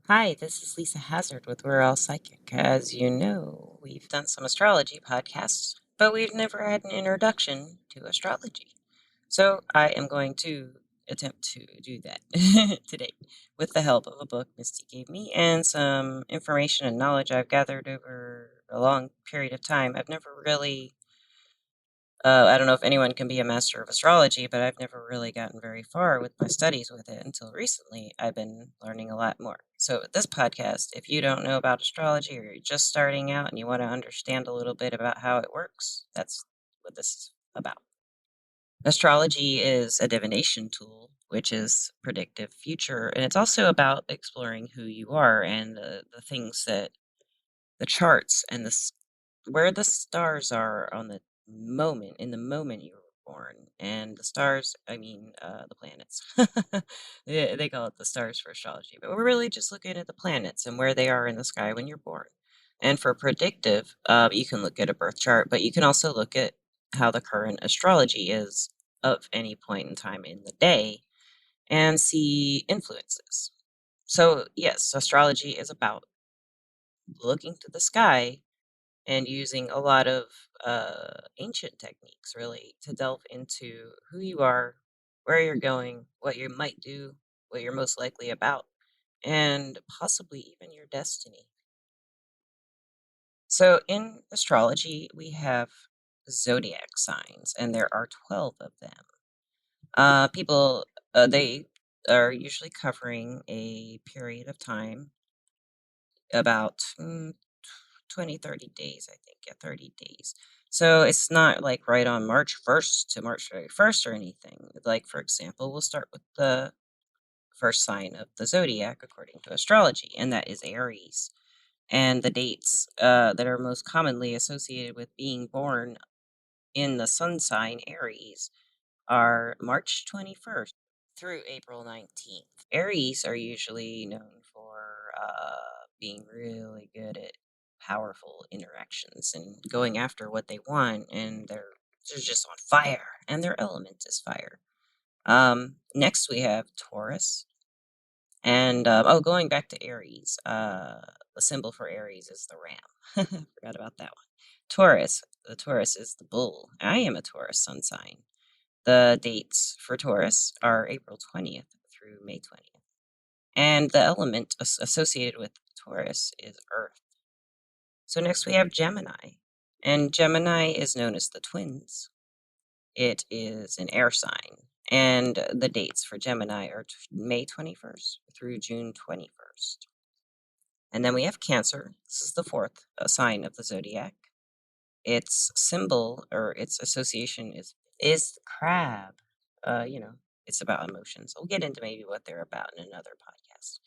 Hi, this is Lisa Hazard with We're All Psychic. As you know, we've done some astrology podcasts, but we've never had an introduction to astrology. So I am going to attempt to do that today with the help of a book Misty gave me and some information and knowledge I've gathered over a long period of time. I've never really I don't know if anyone can be a master of astrology, but I've never really gotten very far with my studies with it until recently. I've been learning a lot more. So, with this podcast, if you don't know about astrology or you're just starting out and you want to understand a little bit about how it works, that's what this is about. Astrology is a divination tool, which is predictive future, and it's also about exploring who you are and the things that the charts and where the stars are on the moment in the moment you were born. And the stars, I mean, the planets. They call it the stars for astrology, but we're really just looking at the planets and where they are in the sky when you're born. And for predictive, you can look at a birth chart, but you can also look at how the current astrology is of any point in time in the day and see influences. So yes, astrology is about looking to the sky and using a lot of ancient techniques really to delve into who you are, where you're going, what you might do, what you're most likely about, and possibly even your destiny. So in astrology, we have zodiac signs, and there are 12 of them. They are usually covering a period of time about 20, 30 days, I think. Yeah, 30 days. So it's not like right on March 1st to March 31st or anything. Like, for example, we'll start with the first sign of the zodiac according to astrology, and that is Aries. And the dates that are most commonly associated with being born in the sun sign Aries are March 21st through April 19th. Aries are usually known for being really good at powerful interactions and going after what they want, and they're just on fire, and their element is fire. Next we have Taurus, and going back to Aries, the symbol for Aries is the ram. Forgot about that one. Taurus, the Taurus is the bull. I am a Taurus sun sign. The dates for Taurus are April 20th through May 20th. And the element associated with Taurus is Earth. So next we have Gemini. And Gemini is known as the twins. It is an air sign. And the dates for Gemini are May 21st through June 21st. And then we have Cancer. This is the fourth sign of the zodiac. Its symbol or its association is the crab. You know, it's about emotions. We'll get into maybe what they're about in another podcast.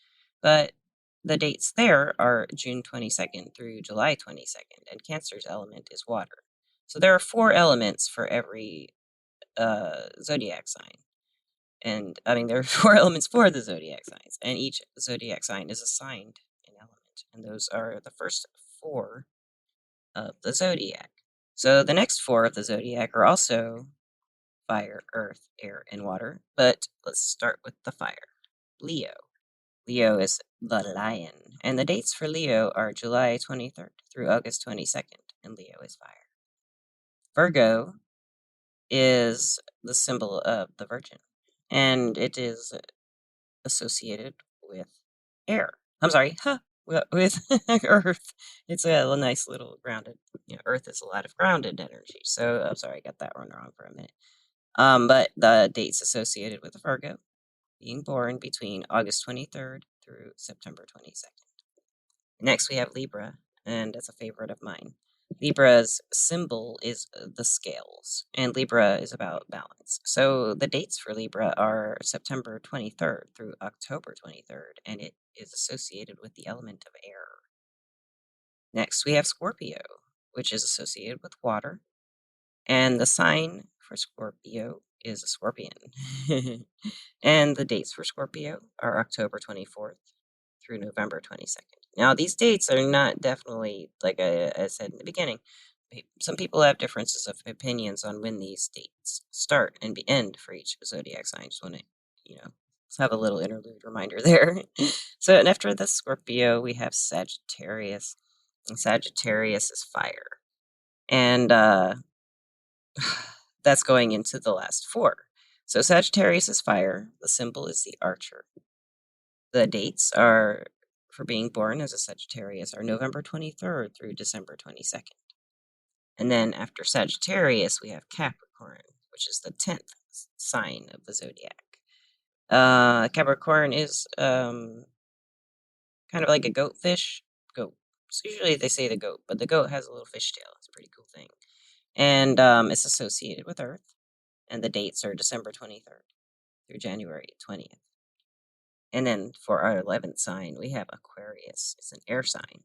But the dates there are June 22nd through July 22nd, and Cancer's element is water. So there are four elements for every zodiac sign. And I mean, there are four elements for the zodiac signs, and each zodiac sign is assigned an element. And those are the first four of the zodiac. So the next four of the zodiac are also fire, earth, air, and water. But let's start with the fire. Leo. Leo is the lion. And the dates for Leo are July 23rd through August 22nd. And Leo is fire. Virgo is the symbol of the Virgin. And it is associated with air. I'm sorry, with earth. It's a nice little grounded, earth is a lot of grounded energy. So I'm sorry, I got that one wrong for a minute. But the dates associated with Virgo being born between August 23rd through September 22nd. Next, we have Libra, and that's a favorite of mine. Libra's symbol is the scales, and Libra is about balance. So the dates for Libra are September 23rd through October 23rd, and it is associated with the element of air. Next, we have Scorpio, which is associated with water, and the sign for Scorpio is a scorpion. And the dates for Scorpio are October 24th through November 22nd. Now, these dates are not definitely, like I said in the beginning, some people have differences of opinions on when these dates start and end for each zodiac sign. I just want to, Let's have a little interlude reminder there. So, and after the Scorpio, we have Sagittarius. And Sagittarius is fire. And that's going into the last four. So Sagittarius is fire. The symbol is the archer. The dates are for being born as a Sagittarius are November 23rd through December 22nd. And then after Sagittarius, we have Capricorn, which is the 10th sign of the zodiac. Capricorn is kind of like a goatfish. Goat. So usually they say the goat, but the goat has a little fish tail. It's a pretty cool thing. And it's associated with Earth. And the dates are December 23rd through January 20th. And then for our 11th sign, we have Aquarius. It's an air sign.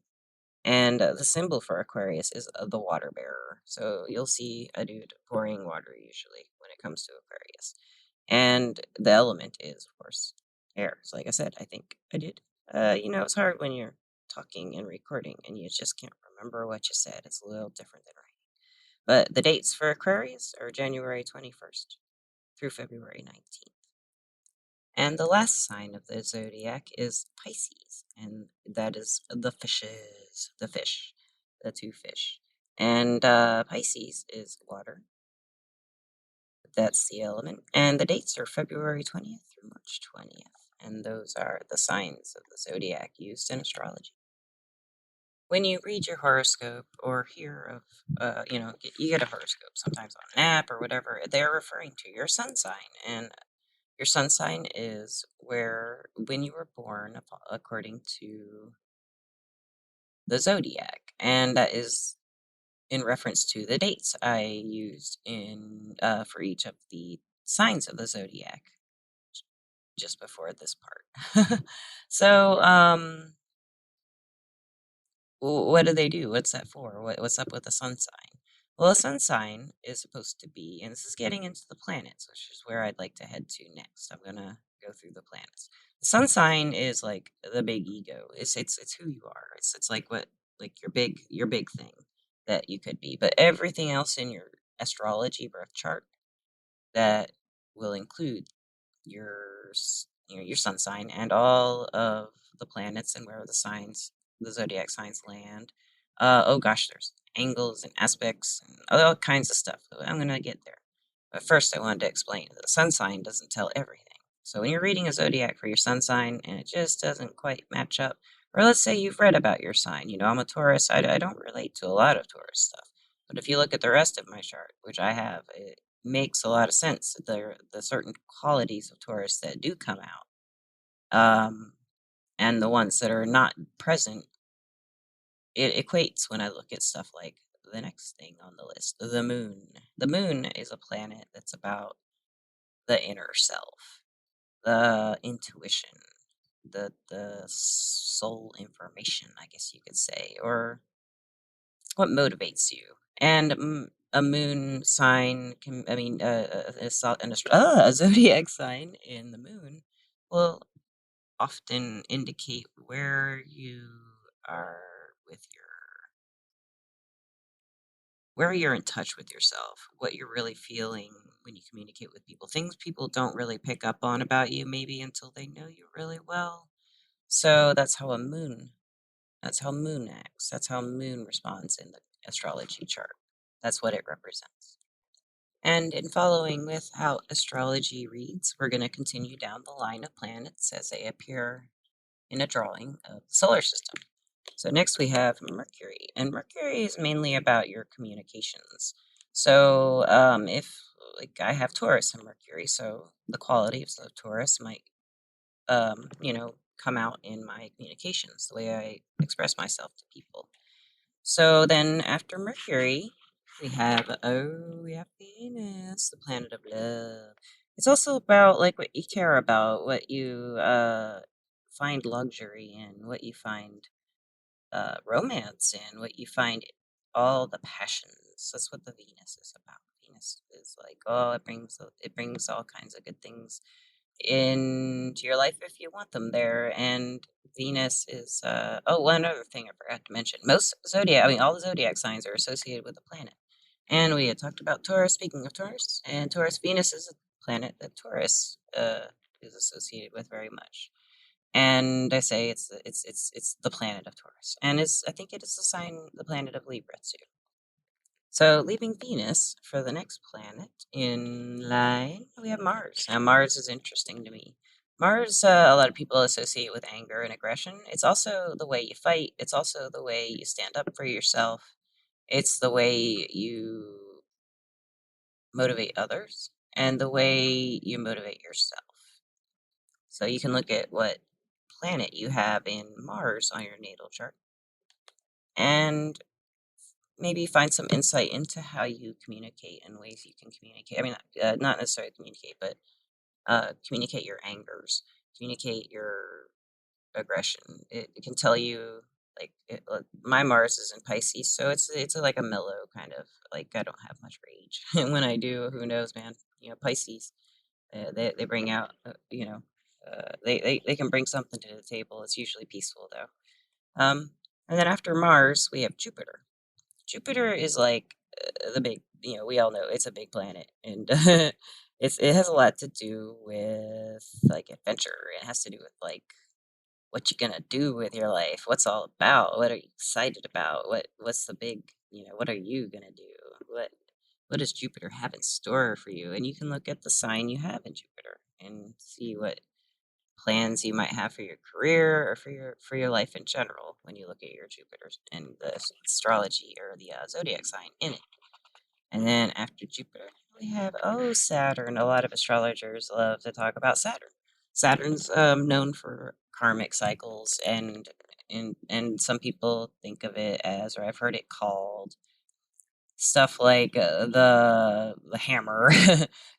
And the symbol for Aquarius is the water bearer. So you'll see a dude pouring water usually when it comes to Aquarius. And the element is, of course, air. So like I said, I think I did. It's hard when you're talking and recording and you just can't remember what you said. It's a little different than writing. But the dates for Aquarius are January 21st through February 19th. And the last sign of the zodiac is Pisces, and that is the fishes, the fish, the two fish. And Pisces is water. That's the element. And the dates are February 20th through March 20th. And those are the signs of the zodiac used in astrology. When you read your horoscope or hear of, you get a horoscope sometimes on an app or whatever, they're referring to your sun sign. And your sun sign is when you were born according to the zodiac. And that is in reference to the dates I used for each of the signs of the zodiac just before this part. So, what do they do? What's that for? What's up with the sun sign? Well, a sun sign is supposed to be, and this is getting into the planets, which is where I'd like to head to next. I'm gonna go through the planets. The sun sign is like the big ego. It's who you are. It's like your big thing that you could be. But everything else in your astrology birth chart that will include your your sun sign and all of the planets and where the zodiac signs land. Oh gosh, there's angles and aspects and all kinds of stuff. I'm gonna get there. But first, I wanted to explain that the sun sign doesn't tell everything. So when you're reading a zodiac for your sun sign and it just doesn't quite match up, or let's say you've read about your sign, I'm a Taurus. I don't relate to a lot of Taurus stuff. But if you look at the rest of my chart, which I have, it makes a lot of sense. The certain qualities of Taurus that do come out, and the ones that are not present, it equates when I look at stuff like the next thing on the list, the moon. The moon is a planet that's about the inner self, the intuition, the soul information, I guess you could say, or what motivates you. And a moon sign a zodiac sign in the moon will often indicate where you are where you're in touch with yourself, what you're really feeling when you communicate with people, things people don't really pick up on about you maybe until they know you really well. So that's how moon acts. That's how moon responds in the astrology chart. That's what it represents. And in following with how astrology reads, we're going to continue down the line of planets as they appear in a drawing of the solar system. So next we have Mercury, and Mercury is mainly about your communications. So if like I have Taurus and Mercury, so the qualities of Taurus might come out in my communications, the way I express myself to people. So then after Mercury, we have Venus, the planet of love. It's also about like what you care about, what you find luxury in, what you find romance in, what you find all the passions. That's what the Venus is about. Venus is like, oh, it brings all kinds of good things into your life if you want them there. And Venus is one other thing I forgot to mention. All the zodiac signs are associated with a planet. And we had talked about Taurus. Speaking of Taurus, and Taurus, Venus is a planet that Taurus is associated with very much. And I say it's the planet of Taurus, and I think it is the planet of Libra too. So leaving Venus for the next planet in line, we have Mars. Now Mars is interesting to me. Mars, a lot of people associate with anger and aggression. It's also the way you fight. It's also the way you stand up for yourself. It's the way you motivate others and the way you motivate yourself. So you can look at what planet you have in Mars on your natal chart and maybe find some insight into how you communicate and ways you can communicate. I mean, not necessarily communicate, but communicate your angers, communicate your aggression. It can tell you my Mars is in Pisces, so it's like a mellow kind of like I don't have much rage, and when I do, who knows, man? Pisces, they bring out they can bring something to the table. It's usually peaceful though. And then after Mars, we have Jupiter. Jupiter is like the big, we all know it's a big planet, and it has a lot to do with like adventure. It has to do with like what you're gonna do with your life, what's all about, what are you excited about, what's the big, what are you gonna do, what does Jupiter have in store for you? And you can look at the sign you have in Jupiter and see what plans you might have for your career or for your life in general when you look at your Jupiter and the astrology or the zodiac sign in it. And then after Jupiter, we have Saturn. A lot of astrologers love to talk about Saturn. Saturn's known for karmic cycles, and some people think of it as, or I've heard it called, stuff like the hammer.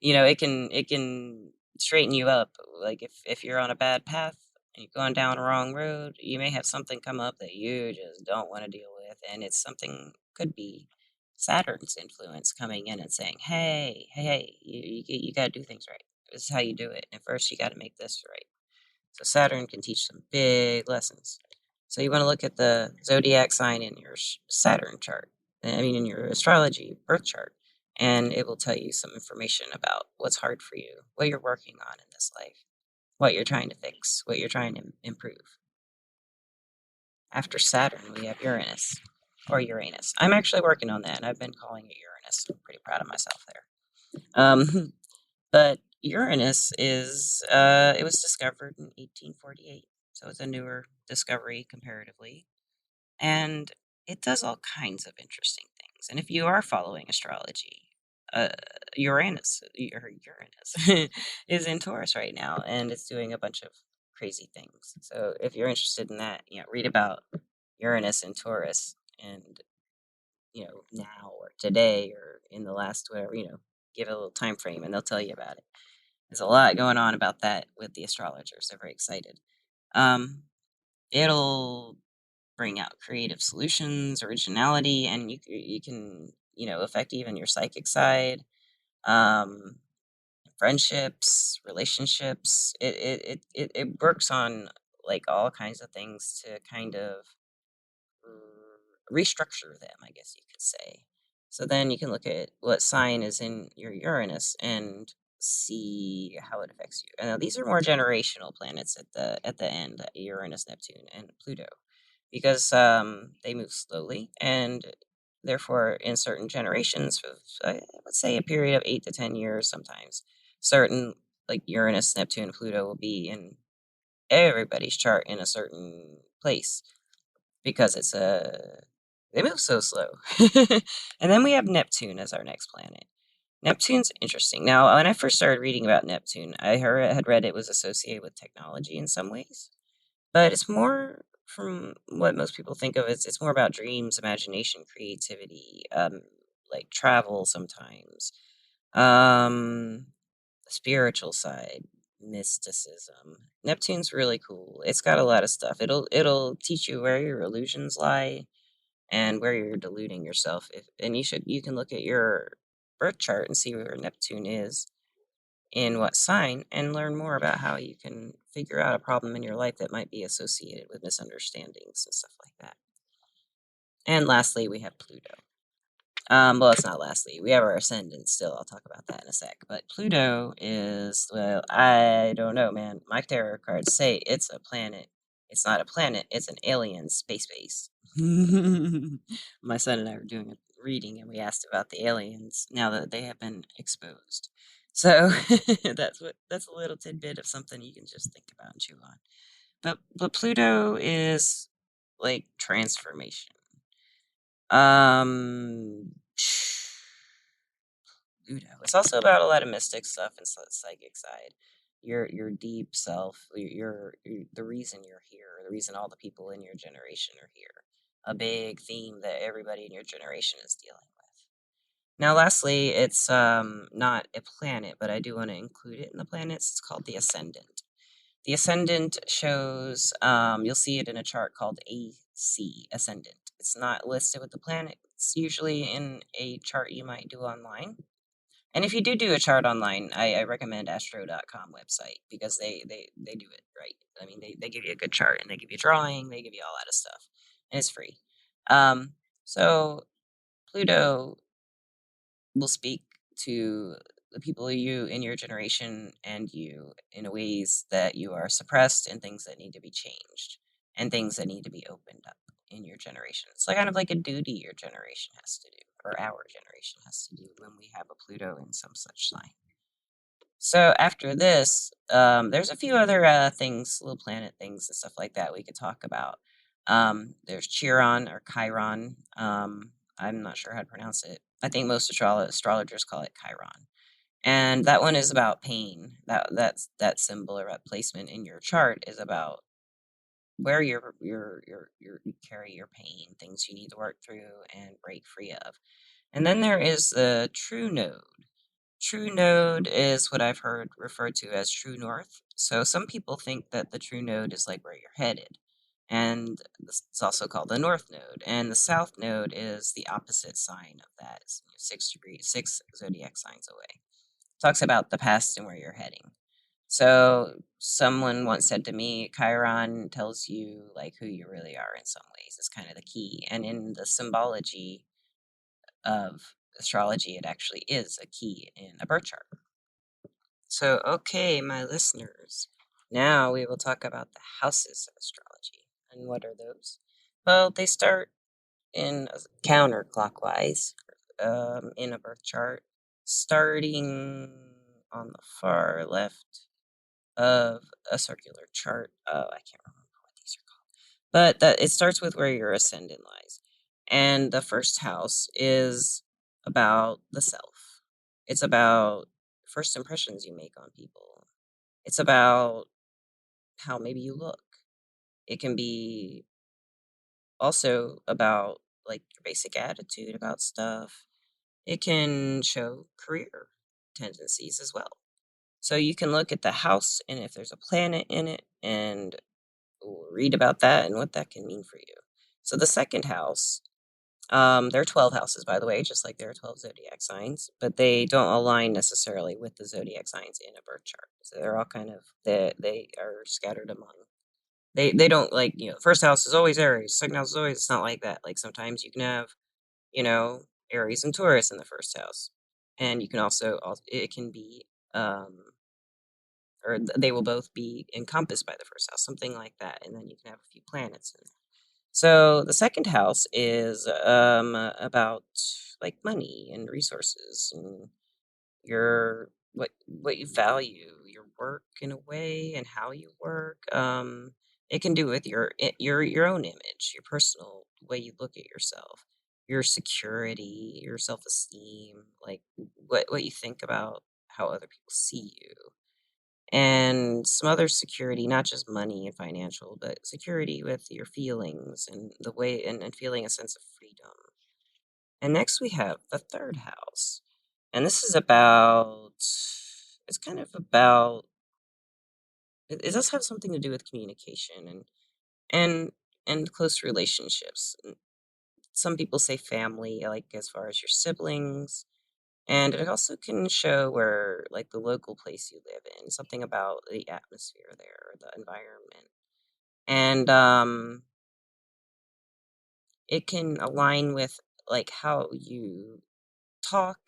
It can straighten you up. Like if you're on a bad path and you're going down a wrong road, you may have something come up that you just don't want to deal with, and it's something could be Saturn's influence coming in and saying, "Hey, you got to do things right. This is how you do it, and first you got to make this right." So Saturn can teach some big lessons. So you want to look at the zodiac sign in your Saturn chart. I mean, in your astrology birth chart, and it will tell you some information about what's hard for you, what you're working on in this life, what you're trying to fix, what you're trying to improve. After Saturn, we have Uranus, or Uranus. I'm actually working on that, and I've been calling it Uranus. I'm pretty proud of myself there. But Uranus it was discovered in 1848, so it's a newer discovery comparatively, and it does all kinds of interesting things. And if you are following astrology, uh, Uranus is in Taurus right now, and it's doing a bunch of crazy things. So if you're interested in that, read about Uranus in Taurus, and now or today or in the last whatever, give it a little time frame, and they'll tell you about it. There's a lot going on about that with the astrologers. They're very excited. It'll bring out creative solutions, originality, and you can affect even your psychic side, um, friendships, relationships. It works on like all kinds of things to kind of restructure them, I guess you could say. So then you can look at what sign is in your Uranus and see how it affects you. And now these are more generational planets at the end, Uranus, Neptune, and Pluto, because they move slowly, and therefore in certain generations, I would say a period of 8 to 10 years, sometimes certain like Uranus, Neptune, Pluto will be in everybody's chart in a certain place because they move so slow. And then we have Neptune as our next planet. Neptune's interesting. Now, when I first started reading about Neptune, I had read it was associated with technology in some ways, but it's more from what most people think of. It's more about dreams, imagination, creativity, like travel sometimes, the spiritual side, mysticism. Neptune's really cool. It's got a lot of stuff. It'll teach you where your illusions lie and where you're deluding yourself. You can look at your birth chart and see where Neptune is in what sign and learn more about how you can figure out a problem in your life that might be associated with misunderstandings and stuff like that. And lastly, we have Pluto. Well, it's not lastly. We have our ascendant still. I'll talk about that in a sec. But Pluto is, well, I don't know, man. My tarot cards say it's a planet. It's not a planet, it's an alien space base. My son and I were doing a reading and we asked about the aliens now that they have been exposed. So that's a little tidbit of something you can just think about and chew on. But Pluto is like transformation. Um, Pluto. It's also about a lot of mystic stuff and psychic side. Your deep self, the reason you're here, the reason all the people in your generation are here. A big theme that everybody in your generation is dealing with. Now, lastly, it's not a planet, but I do want to include it in the planets. It's called the ascendant. The ascendant shows, you'll see it in a chart called AC, ascendant. It's not listed with the planet. It's usually in a chart you might do online. And if you do a chart online, I recommend astro.com website because they do it right. I mean, they give you a good chart and they give you drawing, they give you all that stuff, and it's free. So Pluto will speak to the people you in your generation and you in ways that you are suppressed and things that need to be changed and things that need to be opened up in your generation. It's like kind of like a duty your generation has to do, or our generation has to do when we have a Pluto in some such sign. So after this, there's a few other things, little planet things and stuff like that we could talk about. There's Chiron or Chiron. I'm not sure how to pronounce it. I think most astrologers call it Chiron, and that one is about pain. That symbol or that placement in your chart is about where you carry your pain, things you need to work through and break free of. And then there is the true node. True node is what I've heard referred to as true north. So some people think that the true node is like where you're headed. And it's also called the north node. And the south node is the opposite sign of that. It's 6 degrees, 6 zodiac signs away. Talks about the past and where you're heading. So someone once said to me, Chiron tells you like who you really are in some ways. It's kind of the key. And in the symbology of astrology, it actually is a key in a birth chart. So, okay, my listeners, now we will talk about the houses of astrology. And what are those? Well, they start in counterclockwise in a birth chart, starting on the far left of a circular chart. Oh, I can't remember what these are called. But it starts with where your ascendant lies. And the first house is about the self. It's about first impressions you make on people. It's about how maybe you look. It can be also about like your basic attitude about stuff. It can show career tendencies as well. So you can look at the house and if there's a planet in it and read about that and what that can mean for you. So the second house, there are 12 houses, by the way, just like there are 12 zodiac signs, but they don't align necessarily with the zodiac signs in a birth chart. So they're all kind of they are scattered among. They don't like first house is always Aries, second house is always. It's not like that. Like sometimes you can have you know Aries and Taurus in the first house, and you can also it can be or they will both be encompassed by the first house, something like that, and then you can have a few planets in there. So the second house is about like money and resources and your what you value, your work in a way, and how you work. It can do with your own image, your personal way you look at yourself, your security, your self esteem, like what you think about how other people see you and some other security, not just money and financial, but security with your feelings and the way and feeling a sense of freedom. And next we have the third house. And this is about it's kind of about it does have something to do with communication and and close relationships. Some people say family, like as far as your siblings, and it also can show where, like, the local place you live in, something about the atmosphere there, the environment. And it can align with like how you talk,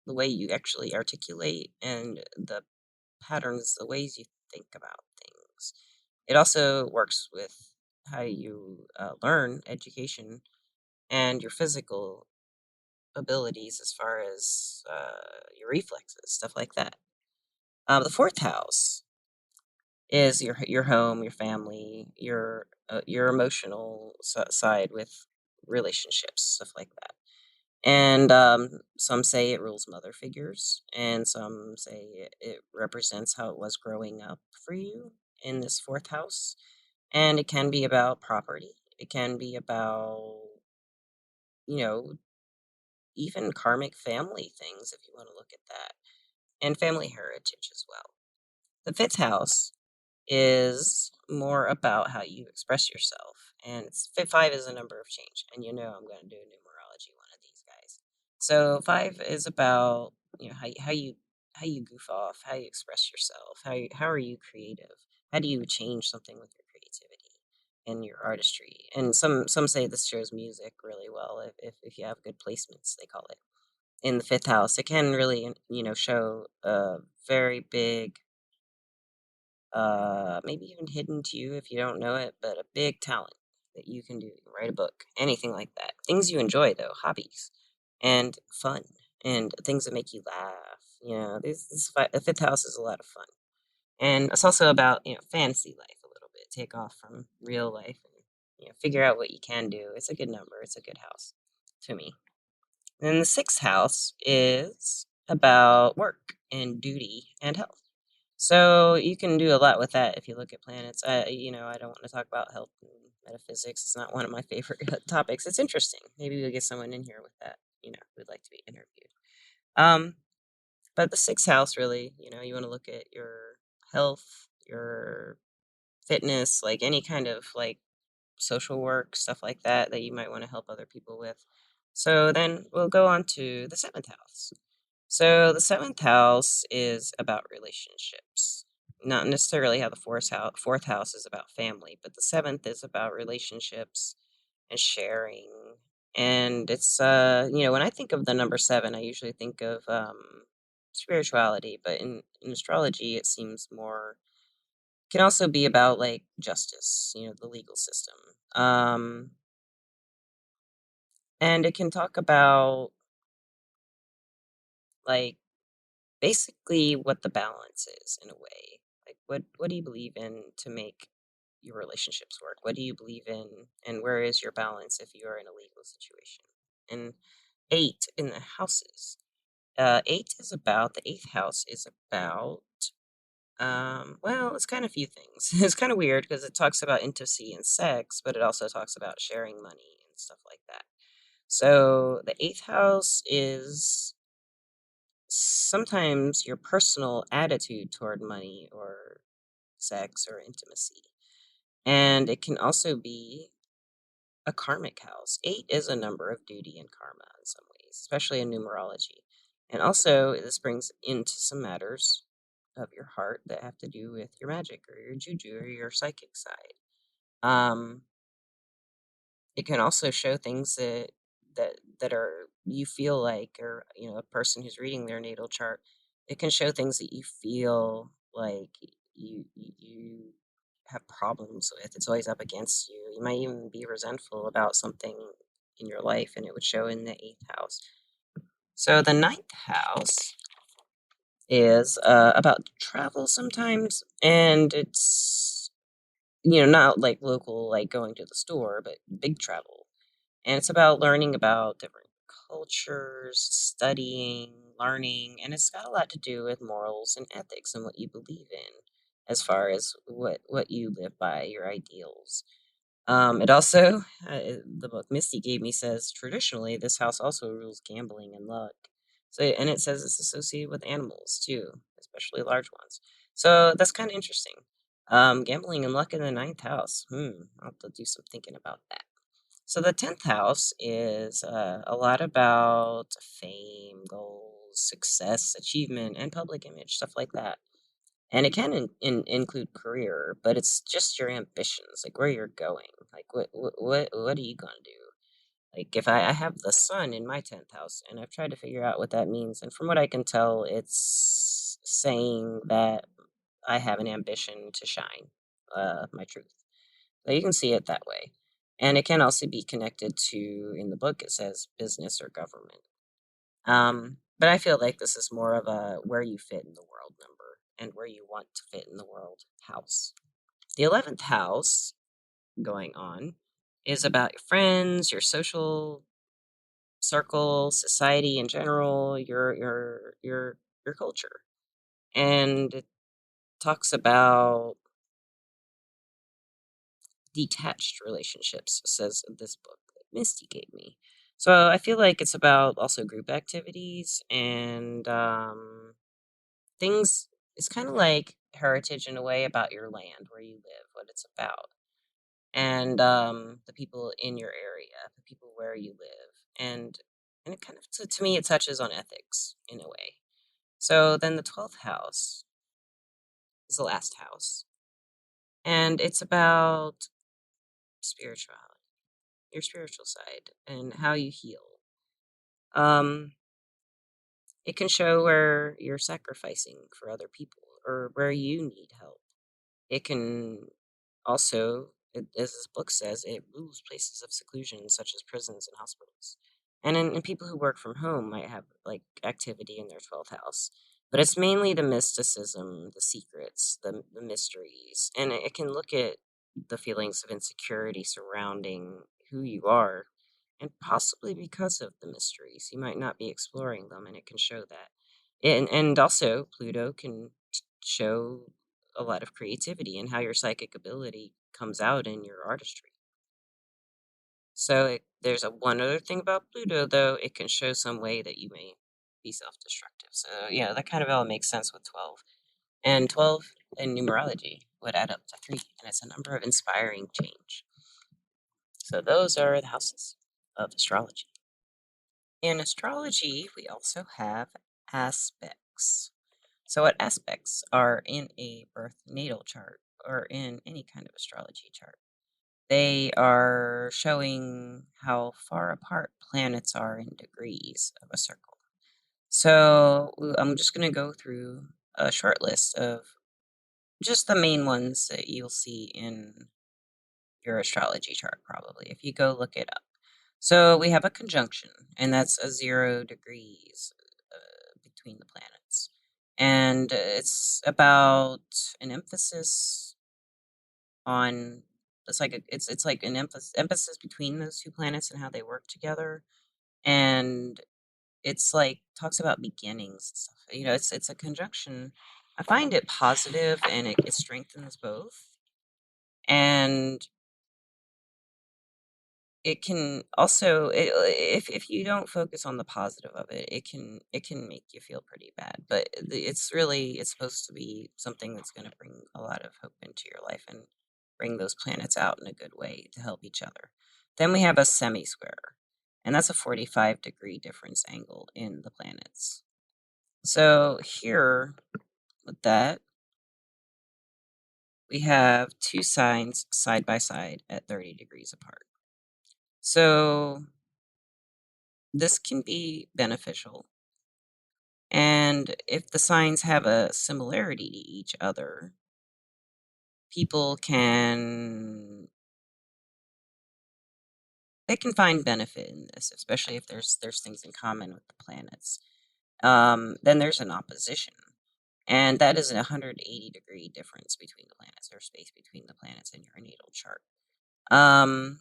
the way you actually articulate, and the patterns, the ways you think about things. It also works with how you learn education and your physical abilities as far as your reflexes, stuff like that. The fourth house is your home, your family, your emotional side with relationships, stuff like that. And some say it rules mother figures, and some say it represents how it was growing up for you in this fourth house. And it can be about property. It can be about, you know, even karmic family things, if you want to look at that, and family heritage as well. The fifth house is more about how you express yourself. And five is a number of change. And I'm going to do numerology one of these guys. So five is about how you goof off, how you express yourself, how are you creative, how do you change something with your creativity and your artistry. And some say this shows music really well if you have good placements, they call it in the fifth house. It can really show a very big maybe even hidden to you if you don't know it, but a big talent that you can do. You can write a book, anything like that. Things you enjoy, though, hobbies, and fun, and things that make you laugh. The fifth house is a lot of fun, and it's also about fantasy life a little bit. Take off from real life and figure out what you can do. It's a good number. It's a good house to me. And then the sixth house is about work and duty and health. So you can do a lot with that if you look at planets. I don't want to talk about health and metaphysics. It's not one of my favorite topics. It's interesting. Maybe we'll get someone in here with that, who'd like to be interviewed. Um, but the sixth house, really, you want to look at your health, your fitness, like any kind of like social work, stuff like that you might want to help other people with. So then we'll go on to the seventh house. So the seventh house is about relationships. Not necessarily how the fourth house is about family, but the seventh is about relationships and sharing. And it's when I think of the number seven, I usually think of spirituality, but in astrology it seems more can also be about like justice, the legal system. And it can talk about like basically what the balance is in a way. Like what do you believe in to make your relationships work? What do you believe in and where is your balance if you are in a legal situation? And eight in the houses. The eighth house is about well, it's kind of a few things. It's kind of weird because it talks about intimacy and sex, but it also talks about sharing money and stuff like that. So the eighth house is sometimes your personal attitude toward money or sex or intimacy. And it can also be a karmic house. Eight is a number of duty and karma in some ways, especially in numerology. And also, this brings into some matters of your heart that have to do with your magic or your juju or your psychic side. Um, it can also show things that are you feel like, or a person who's reading their natal chart, it can show things that you feel like you have problems with. It's always up against you. You might even be resentful about something in your life, and it would show in the eighth house. So the ninth house is about travel sometimes, and it's not like local, like going to the store, but big travel. And it's about learning about different cultures, studying, learning, and it's got a lot to do with morals and ethics and what you believe in as far as what you live by, your ideals. It also, the book Misty gave me says traditionally this house also rules gambling and luck. So, and it says it's associated with animals too, especially large ones. So that's kind of interesting. Gambling and luck in the ninth house. I'll have to do some thinking about that. So the 10th house is a lot about fame, goals, success, achievement, and public image, stuff like that. And it can include career, but it's just your ambitions, like where you're going, like what are you gonna do? Like if I have the sun in my 10th house, and I've tried to figure out what that means. And from what I can tell, it's saying that I have an ambition to shine my truth. So you can see it that way. And it can also be connected to, in the book, it says business or government. But I feel like this is more of a where you fit in the world number and where you want to fit in the world house. The 11th house going on is about your friends, your social circle, society in general, your culture. And it talks about detached relationships, says this book that Misty gave me. So I feel like it's about also group activities and things. It's kind of like heritage in a way about your land, where you live, what it's about, and the people in your area, the people where you live, and it kind of to me it touches on ethics in a way. So then the 12th house is the last house, and it's about spirituality, your spiritual side, and how you heal. Um, it can show where you're sacrificing for other people or where you need help. It can also, as this book says, it rules places of seclusion such as prisons and hospitals. And people who work from home might have like activity in their 12th house. But it's mainly the mysticism, the secrets, the mysteries. And it can look at the feelings of insecurity surrounding who you are. And possibly because of the mysteries, you might not be exploring them, and it can show that. And also, Pluto can show a lot of creativity and how your psychic ability comes out in your artistry. So there's a one other thing about Pluto, though. It can show some way that you may be self-destructive. So yeah, that kind of all makes sense with 12. And 12 in numerology would add up to 3, and it's a number of inspiring change. So those are the houses of astrology. In astrology, we also have aspects. So, what aspects are in a birth natal chart or in any kind of astrology chart? They are showing how far apart planets are in degrees of a circle. So, I'm just going to go through a short list of just the main ones that you'll see in your astrology chart, probably, if you go look it up. So, we have a conjunction, and that's a 0 degrees between the planets. And it's about an emphasis on it's like an emphasis between those two planets and how they work together. And it's like talks about beginnings and stuff. It's a conjunction. I find it positive, and it strengthens both. And it can also, if you don't focus on the positive of it, it can make you feel pretty bad. But it's supposed to be something that's going to bring a lot of hope into your life and bring those planets out in a good way to help each other. Then we have a semi-square, and that's a 45-degree difference angle in the planets. So here with that, we have two signs side by side at 30 degrees apart. So this can be beneficial. And if the signs have a similarity to each other, people they can find benefit in this, especially if there's things in common with the planets. Then there's an opposition, and that is a 180-degree difference between the planets, or space between the planets in your natal chart. Um,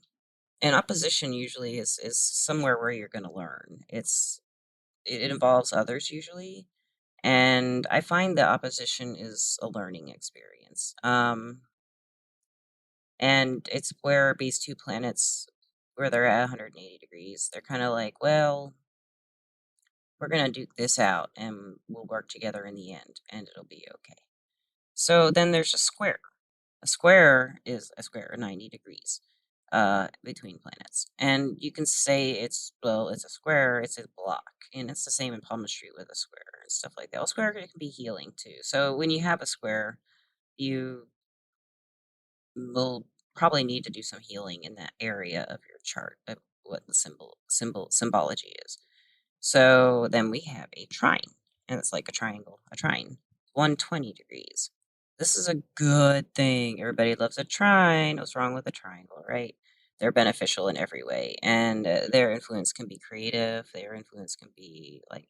an opposition usually is somewhere where you're going to learn. It involves others usually, and I find the opposition is a learning experience. And it's where these two planets, where they're at 180 degrees, they're kind of like, well, we're going to duke this out and we'll work together in the end and it'll be okay. So then there's a square. A square is a square, 90 degrees between planets. And you can say it's a square, it's a block. And it's the same in palmistry with a square and stuff like that. A square can be healing too. So when you have a square, you will probably need to do some healing in that area of your chart, what the symbology is. So then we have a trine, and it's like a triangle, a trine, 120 degrees. This is a good thing. Everybody loves a trine. What's wrong with a triangle, right? They're beneficial in every way, and their influence can be creative. Their influence can be like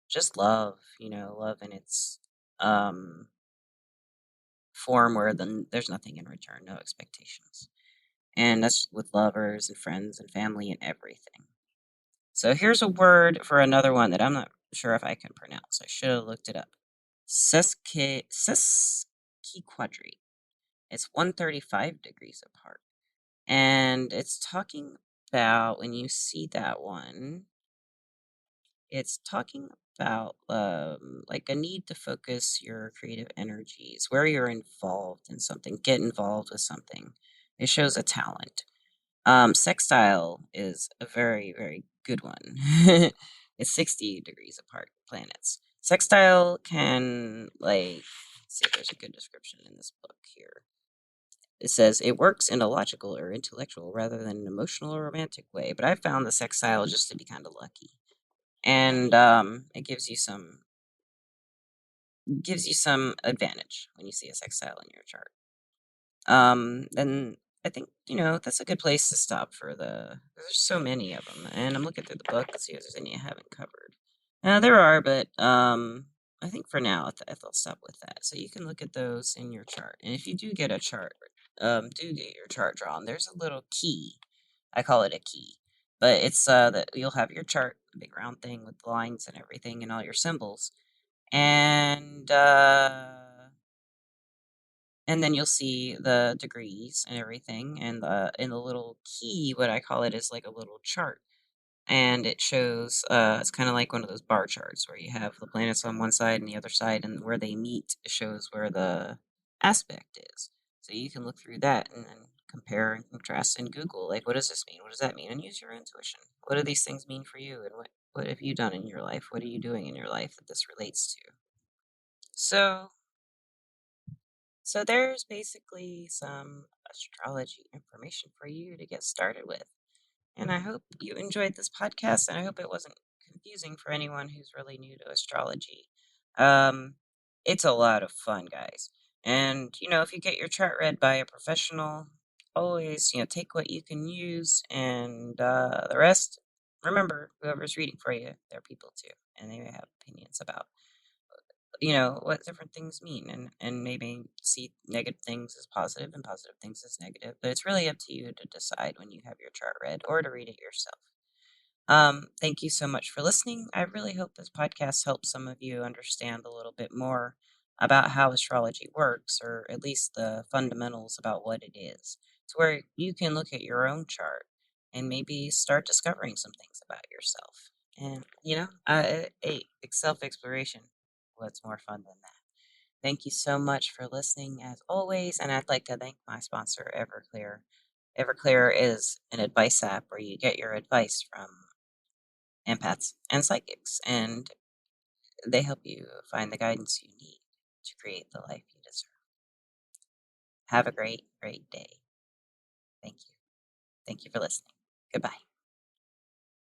just love, love in its um, form where then there's nothing in return, no expectations. And that's with lovers and friends and family and everything. So here's a word for another one that I'm not sure if I can pronounce. I should have looked it up. Sesquiquadrate. It's 135 degrees apart. And it's talking about when you see that one, it's talking about like a need to focus your creative energies, where you're involved in something, get involved with something. It shows a talent. Sextile is a very, very good one. It's 60 degrees apart planets. Sextile can, like, let's see if there's a good description in this book here. It says it works in a logical or intellectual rather than an emotional or romantic way, but I found the sextile just to be kind of lucky. And it gives you some advantage when you see a sextile in your chart. Then I think, that's a good place to stop there's so many of them, and I'm looking through the book to see if there's any I haven't covered. There are, but I think for now I'll stop with that. So you can look at those in your chart, and if you do get a chart, do get your chart drawn. There's a little key. I call it a key, but it's that you'll have your chart, a big round thing with lines and everything, and all your symbols, and then you'll see the degrees and everything, and in the little key, what I call it is like a little chart, and it shows. It's kind of like one of those bar charts where you have the planets on one side and the other side, and where they meet it shows where the aspect is. So you can look through that and then compare and contrast in Google. Like, what does this mean? What does that mean? And use your intuition. What do these things mean for you? And what have you done in your life? What are you doing in your life that this relates to? So So there's basically some astrology information for you to get started with. And I hope you enjoyed this podcast, and I hope it wasn't confusing for anyone who's really new to astrology. Um, it's a lot of fun, guys. And, if you get your chart read by a professional, always, take what you can use, and the rest, remember, whoever's reading for you, they're people too, and they may have opinions about what different things mean, and maybe see negative things as positive and positive things as negative, but it's really up to you to decide when you have your chart read or to read it yourself. Thank you so much for listening. I really hope this podcast helps some of you understand a little bit more about how astrology works, or at least the fundamentals about what it is, to where you can look at your own chart and maybe start discovering some things about yourself. And, self exploration. What's more fun than that? Thank you so much for listening, as always. And I'd like to thank my sponsor, Everclear. Everclear is an advice app where you get your advice from empaths and psychics, and they help you find the guidance you need to create the life you deserve. Have a great, great day. Thank you. Thank you for listening. Goodbye.